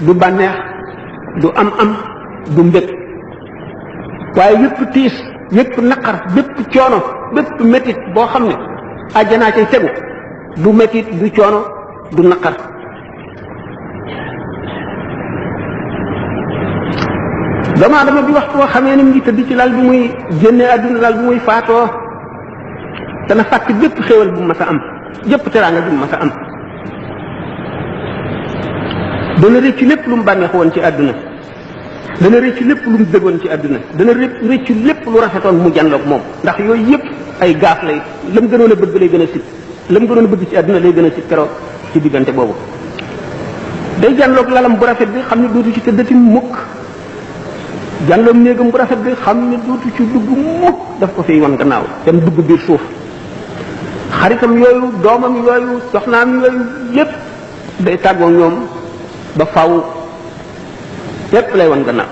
du bànneex du am du mbég waaye yépp tiis yépp naqar bépp coono bépp métit boo xam ne àjjanaa cay tegu du métit du coono du naqar doomu aadama bi waxtu woo xamee ni mu ngi tëdd ci lal bi muy génnee àdduna lal bi muy faatoo dana fàtte bépp xéewal bu mas a am yépp teraanga bu mas a am dana rëcc lépp lu mu bànneex woon ci àdduna dana rëcc lépp lu mu bëggoon ci àdduna dana rëcc lépp lu rafetoon mu janloog moom ndax yooyu yépp ay gaaf lay la mu gënoon a bëgg lay gën a sit la mu gënoon a bëgg ci àdduna lay gën a sit keroog ci diggante boobu day janloog lalam bu rafet bi xam ne dootu ci tëddati mukk janloog néegam bu rafet bi xam ne dootu ci dugg mukk daf ko fiy wan gannaaw dem dugg biir suuf xaritam yooyu doomam yooyu soxnaam yooyu lépp day tàggoo ñoom ba faw lépp lay wan gannaaw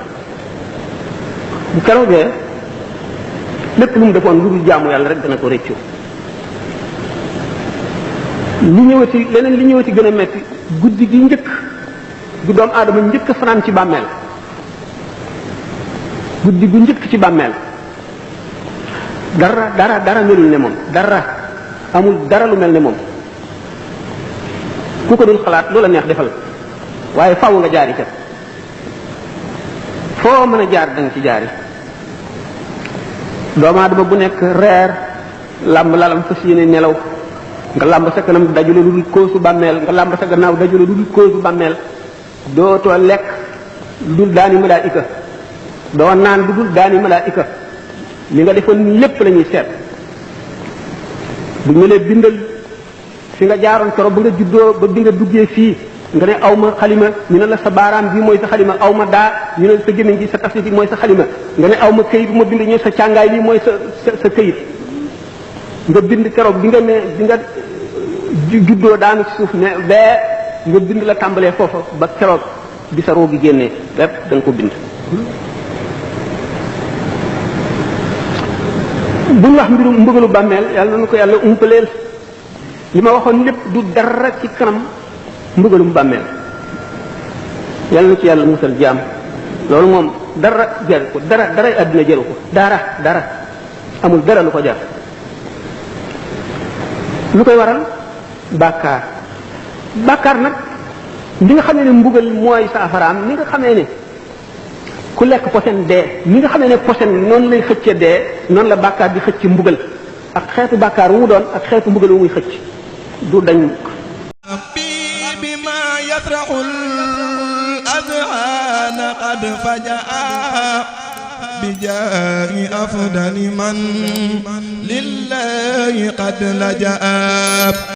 bu keroogee lépp lu mu defoon lu dul jaamu yàlla rek dana ko réccu li ñëwati leneen li ñëwati gën a metti guddi gi njëkk gu doomu aadama njëkk fanaan ci bàmmeel guddi gu njëkk ci bàmmeel dara melul ne moom dara amul dara lu mel ne moom ku ko dul xalaat loola neex defal waaye faaw nga jaari ca foo mën a jaar danga ci jaari doomu aadama bu nekk reer làmb lalam fas yéene nelaw nga làmb sa kanam dajule lu dul koosu bàmmeel nga làmb sa gannaaw dajule lu dul koosu bàmmeel dootoo lekk lu dul daani malaayika doo naan lu dul daani malaayika li nga defoon lépp la ñuy seet bu ñu lee bindal fi nga jaaroon keroog ba nga juddoo ba bi nga duggee fii nga ne aw ma xalima ñu ne la sa baaraam bi mooy sa xalima aw ma daa ñu ne sa gémmiñ gi sa tafsir bi mooy sa xalima nga ne aw ma këyit bu ma bind ñu sa càngaay bi mooy sa këyit nga bind keroog bi nga ne bi nga juddoo daanu ci suuf ne bee nga bind la tàmbalee foofa ba keroog bi sa roo gi génnee lépp da nga ko bind bu ñu wax mbirum mbëgalu bàmmeel yàlla na ko yàlla umpaleel li ma waxoon lépp du dara ci kanam mbëgalum bàmmeel yàlla na ci yàlla musal jaam loolu moom dara jaru ko dara àddina jaru ko dara amul dara lu ko jar lu koy waral bàkkaar nag li nga xamee ne mbugal mooy saafaraam ni nga xamee ne ku lekk posen dee ni nga xamee ne posen noonu lay xëcce dee noonu la bàkkaar di xëcc mbugal ak xeetu bàkkaar wu mu doon ak xeetu mbugal wu muy xëcc du dañ بما يطرح الأذهان قد فجأ بجاه أفضل من لله قد لجأ